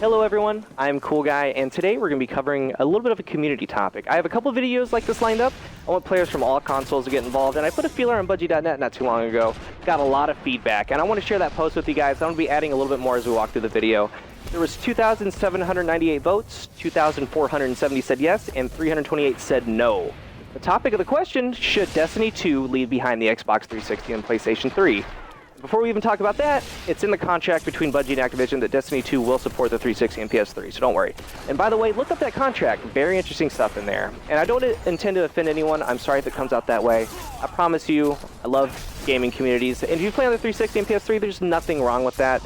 Hello everyone, I'm Cool Guy, and today we're going to be covering a little bit of a community topic. I have a couple videos like this lined up. I want players from all consoles to get involved, and I put a feeler on Budgie.net not too long ago. Got a lot of feedback, and I want to share that post with you guys. I'm going to be adding a little bit more as we walk through the video. There was 2,798 votes, 2,470 said yes, and 328 said no. The topic of the question, should Destiny 2 leave behind the Xbox 360 and PlayStation 3? Before we even talk about that, it's in the contract between Bungie and Activision that Destiny 2 will support the 360 and PS3, so don't worry. And by the way, look up that contract. Very interesting stuff in there. And I don't intend to offend anyone. I'm sorry if it comes out that way. I promise you, I love gaming communities. And if you play on the 360 and PS3, there's nothing wrong with that.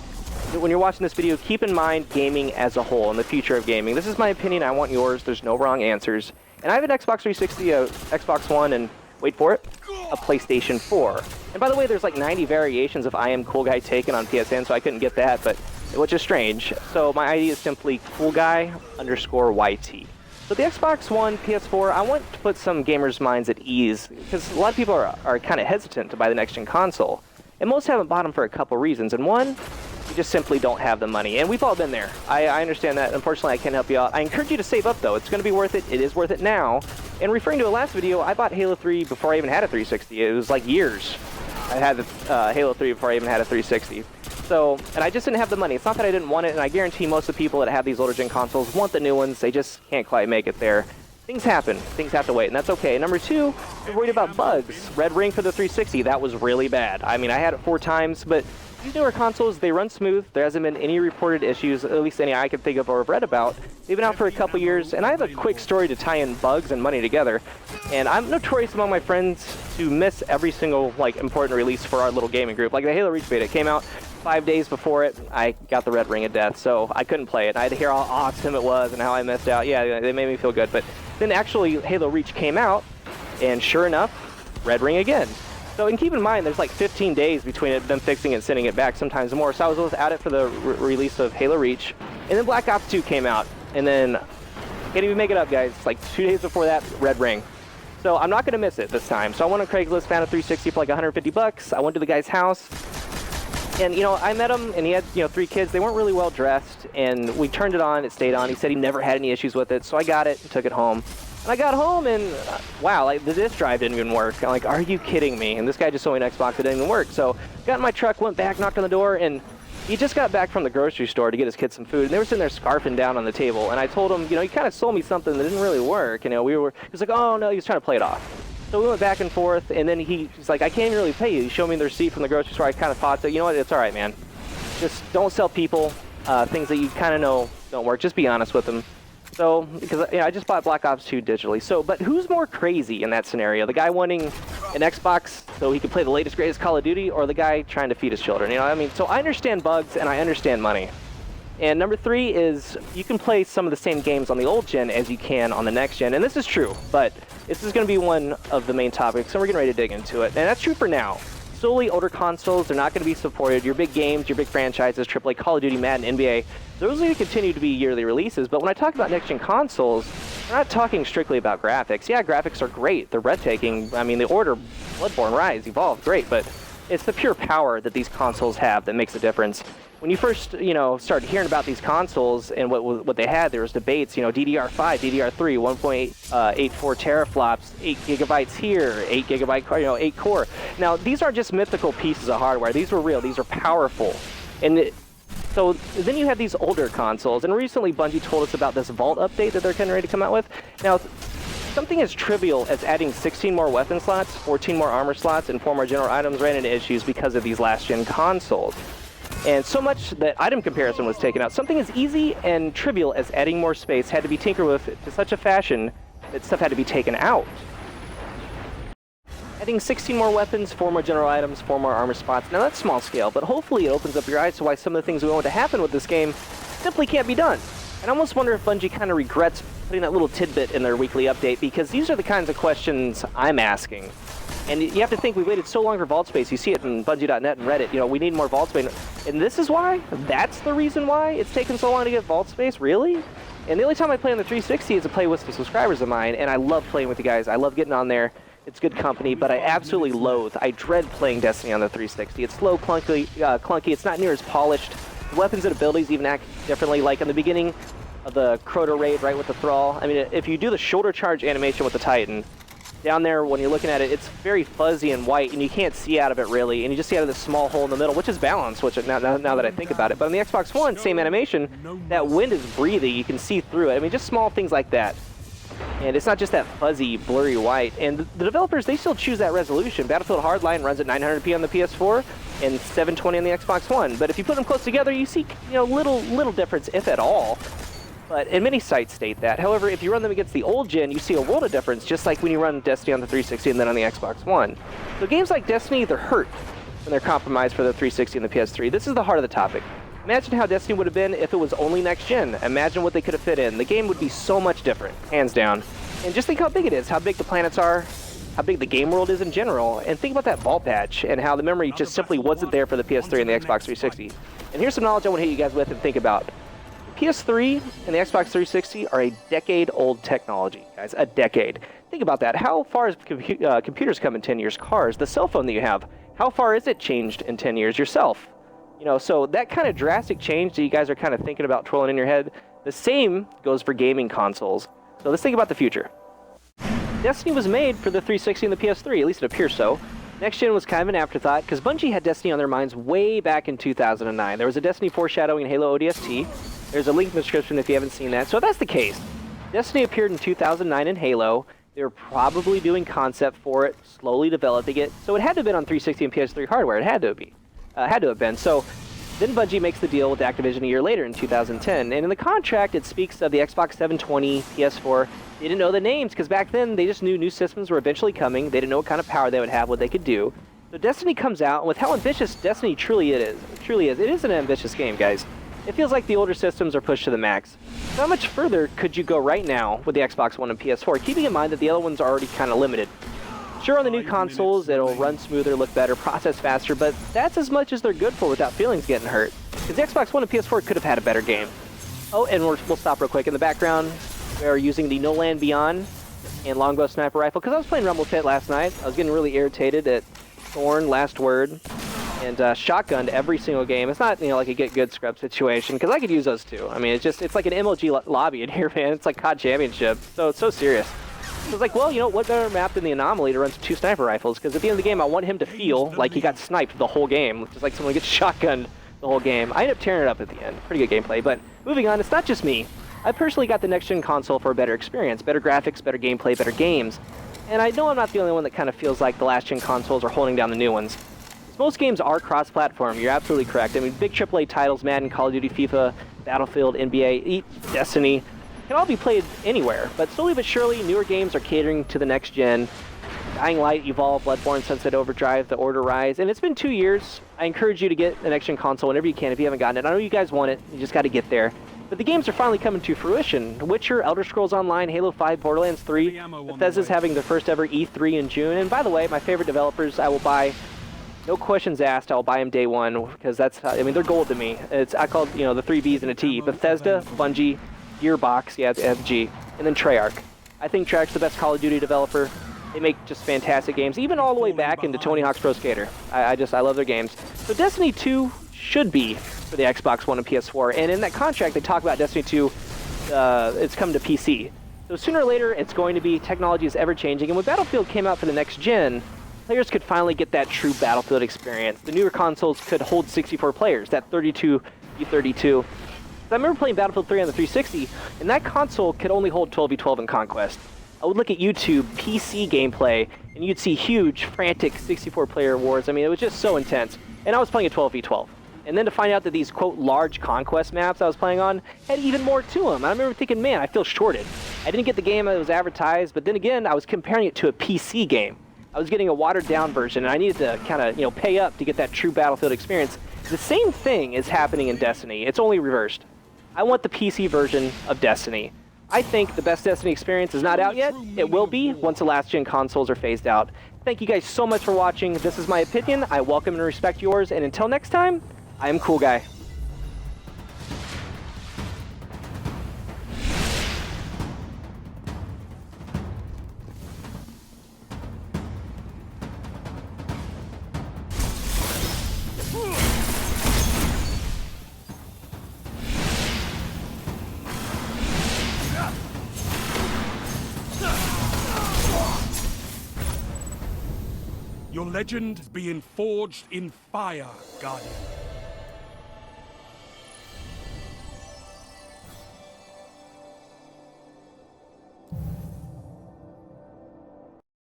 When you're watching this video, keep in mind gaming as a whole and the future of gaming. This is my opinion. I want yours. There's no wrong answers. And I have an Xbox 360, a Xbox One, and wait for it, a PlayStation 4. And by the way, there's like 90 variations of I Am Cool Guy taken on PSN, so I couldn't get that, but which is strange. So my ID is simply coolguy_YT. So the Xbox One, PS4, I want to put some gamers' minds at ease, because a lot of people are kind of hesitant to buy the next-gen console. And most haven't bought them for a couple reasons. And one, you just simply don't have the money. And we've all been there. I understand that. Unfortunately, I can't help you out. I encourage you to save up, though. It's going to be worth it. It is worth it now. And referring to a last video, I bought Halo 3 before I even had a 360. It was like years. I had Halo 3 before I even had a 360. So, and I just didn't have the money. It's not that I didn't want it, and I guarantee most of the people that have these older gen consoles want the new ones. They just can't quite make it there. Things happen. Things have to wait, and that's okay. Number two, you're worried about bugs. Red Ring for the 360, that was really bad. I mean, I had it 4 times, but these newer consoles, they run smooth. There hasn't been any reported issues, at least any I can think of or have read about. They've been out for a couple years, and I have a quick story to tie in bugs and money together. And I'm notorious among my friends to miss every single important release for our little gaming group. Like the Halo Reach beta came out 5 days before it. I got the Red Ring of Death, so I couldn't play it. I had to hear how awesome it was and how I missed out. Yeah, they made me feel good. But then actually Halo Reach came out, and sure enough, Red Ring again. So, and keep in mind, there's like 15 days between them fixing it and sending it back, sometimes more. So I was at it for the release of Halo Reach, and then Black Ops 2 came out, and then, can't even make it up, guys, like 2 days before that, Red Ring. So I'm not going to miss it this time. So I went on Craigslist, found a 360 for like 150 bucks. I went to the guy's house, and, I met him, and he had, 3 kids. They weren't really well dressed, and we turned it on. It stayed on. He said he never had any issues with it, so I got it and took it home. And I got home, and wow, the disk drive didn't even work. I'm like, are you kidding me? And this guy just sold me an Xbox that didn't even work. So got in my truck, went back, knocked on the door, and he just got back from the grocery store to get his kids some food, and they were sitting there scarfing down on the table. And I told him, he kind of sold me something that didn't really work. He was like, oh no, he was trying to play it off. So we went back and forth, and then he's like, I can't even really pay you. He showed me the receipt from the grocery store. I kind of thought, so you know what, it's all right, man. Just don't sell people things that you kind of know don't work. Just be honest with them. So, because I just bought Black Ops 2 digitally. So, but who's more crazy in that scenario? The guy wanting an Xbox so he could play the latest, greatest Call of Duty, or the guy trying to feed his children? You know what I mean? So I understand bugs and I understand money. And number 3 is you can play some of the same games on the old gen as you can on the next gen. And this is true, but this is going to be one of the main topics, and we're getting ready to dig into it. And that's true for now. Solely older consoles, they're not going to be supported. Your big games, your big franchises, AAA, Call of Duty, Madden, NBA, those are going to continue to be yearly releases. But when I talk about next-gen consoles, we're not talking strictly about graphics. Yeah, graphics are great. They're breathtaking. I mean, the Order, Bloodborne, Rise, Evolve, great. But it's the pure power that these consoles have that makes a difference. When you first, started hearing about these consoles and what they had, there was debates, DDR5, DDR3, 1.84 teraflops, 8 gigabytes here, 8 gigabyte, 8 core. Now, these aren't just mythical pieces of hardware. These were real. These are powerful. And so then you have these older consoles, and recently Bungie told us about this Vault update that they're getting ready to come out with. Now, something as trivial as adding 16 more weapon slots, 14 more armor slots, and 4 more general items ran into issues because of these last-gen consoles. And so much that item comparison was taken out. Something as easy and trivial as adding more space had to be tinkered with to such a fashion that stuff had to be taken out. Adding 16 more weapons, 4 more general items, 4 more armor spots. Now that's small scale, but hopefully it opens up your eyes to why some of the things we want to happen with this game simply can't be done. And I almost wonder if Bungie kind of regrets putting that little tidbit in their weekly update, because these are the kinds of questions I'm asking. And you have to think, we waited so long for vault space. You see it in Bungie.net and Reddit. We need more vault space. And this is why? That's the reason why it's taken so long to get vault space? Really? And the only time I play on the 360 is to play with some subscribers of mine, and I love playing with you guys. I love getting on there. It's good company, but I absolutely loathe, I dread playing Destiny on the 360. It's slow, clunky, it's not near as polished Weapons and abilities even act differently, like in the beginning of the Crota raid, right, with the Thrall. I mean, if you do the shoulder charge animation with the Titan, down there when you're looking at it, it's very fuzzy and white, and you can't see out of it really, and you just see out of this small hole in the middle, which is balanced, which now that I think about it. But on the Xbox One, same animation, that wind is breathing, you can see through it. I mean, just small things like that. And it's not just that fuzzy, blurry white. And the developers, they still choose that resolution. Battlefield Hardline runs at 900p on the PS4 and 720 on the Xbox One. But if you put them close together, you see, little difference, if at all. But and many sites state that. However, if you run them against the old gen, you see a world of difference, just like when you run Destiny on the 360 and then on the Xbox One. So games like Destiny, they're hurt when they're compromised for the 360 and the PS3. This is the heart of the topic. Imagine how Destiny would have been if it was only next gen. Imagine what they could have fit in. The game would be so much different, hands down. And just think how big it is, how big the planets are, how big the game world is in general, and think about that vault patch and how the memory just simply wasn't there for the PS3 and the Xbox 360. And here's some knowledge I want to hit you guys with and think about. The PS3 and the Xbox 360 are a decade-old technology, guys, a decade. Think about that. How far has computers come in 10 years? Cars, the cell phone that you have, how far is it changed in 10 years yourself? So that kind of drastic change that you guys are kind of thinking about twirling in your head, the same goes for gaming consoles. So let's think about the future. Destiny was made for the 360 and the PS3, at least it appears so. Next gen was kind of an afterthought, because Bungie had Destiny on their minds way back in 2009. There was a Destiny foreshadowing in Halo ODST. There's a link in the description if you haven't seen that. So if that's the case, Destiny appeared in 2009 in Halo. They were probably doing concept for it, slowly developing it. So it had to have been on 360 and PS3 hardware. It had to be. Had to have been. So then Bungie makes the deal with Activision a year later in 2010. And in the contract, it speaks of the Xbox 720, PS4. They didn't know the names because back then they just knew new systems were eventually coming. They didn't know what kind of power they would have, what they could do. So Destiny comes out, and with how ambitious Destiny truly it is an ambitious game, guys. It feels like the older systems are pushed to the max. So how much further could you go right now with the Xbox One and PS4, keeping in mind that the other ones are already kind of limited? Sure, on the new consoles, it'll run smoother, look better, process faster, but that's as much as they're good for without feelings getting hurt. Because the Xbox One and PS4 could have had a better game. Oh, and we'll stop real quick. In the background, we're using the No Land Beyond and Longbow Sniper Rifle. Because I was playing Rumble Pit last night, I was getting really irritated at Thorn, Last Word, and Shotgun every single game. It's not, like a get good scrub situation, because I could use those too. I mean, it's like an MLG lobby in here, man. It's like COD Championship, so it's so serious. So I was like, well, what better map than the Anomaly to run 2 sniper rifles? Because at the end of the game, I want him to feel like he got sniped the whole game, just like someone gets shotgunned the whole game. I ended up tearing it up at the end. Pretty good gameplay. But moving on, it's not just me. I personally got the next-gen console for a better experience, better graphics, better gameplay, better games. And I know I'm not the only one that kind of feels like the last-gen consoles are holding down the new ones. Most games are cross-platform. You're absolutely correct. I mean, big AAA titles, Madden, Call of Duty, FIFA, Battlefield, NBA, Destiny, can all be played anywhere, but slowly but surely, newer games are catering to the next gen. Dying Light, Evolve, Bloodborne, Sunset Overdrive, The Order Rise, and it's been 2 years. I encourage you to get the next gen console whenever you can if you haven't gotten it. I know you guys want it, you just got to get there. But the games are finally coming to fruition. Witcher, Elder Scrolls Online, Halo 5, Borderlands 3, Bethesda's having their first ever E3 in June, and by the way, my favorite developers I will buy, no questions asked, I'll buy them day one, because that's, they're gold to me. I call it, the 3 B's and a T. Bethesda, Bungie, Gearbox, yeah, it's FG, and then Treyarch. I think Treyarch's the best Call of Duty developer. They make just fantastic games, even all the way back into Tony Hawk's Pro Skater. I love their games. So Destiny 2 should be for the Xbox One and PS4, and in that contract they talk about Destiny 2, it's coming to PC. So sooner or later it's going to be, technology is ever changing, and when Battlefield came out for the next gen, players could finally get that true Battlefield experience. The newer consoles could hold 64 players, that 32v32. I remember playing Battlefield 3 on the 360, and that console could only hold 12v12 in Conquest. I would look at YouTube PC gameplay, and you'd see huge, frantic 64-player wars. I mean, it was just so intense. And I was playing a 12v12. And then to find out that these, quote, large Conquest maps I was playing on had even more to them. I remember thinking, man, I feel shorted. I didn't get the game that was advertised, but then again, I was comparing it to a PC game. I was getting a watered-down version, and I needed to kind of, pay up to get that true Battlefield experience. The same thing is happening in Destiny. It's only reversed. I want the PC version of Destiny. I think the best Destiny experience is not out yet. It will be once the last-gen consoles are phased out. Thank you guys so much for watching. This is my opinion. I welcome and respect yours. And until next time, I am Cool Guy. Your legend being forged in fire, Guardian.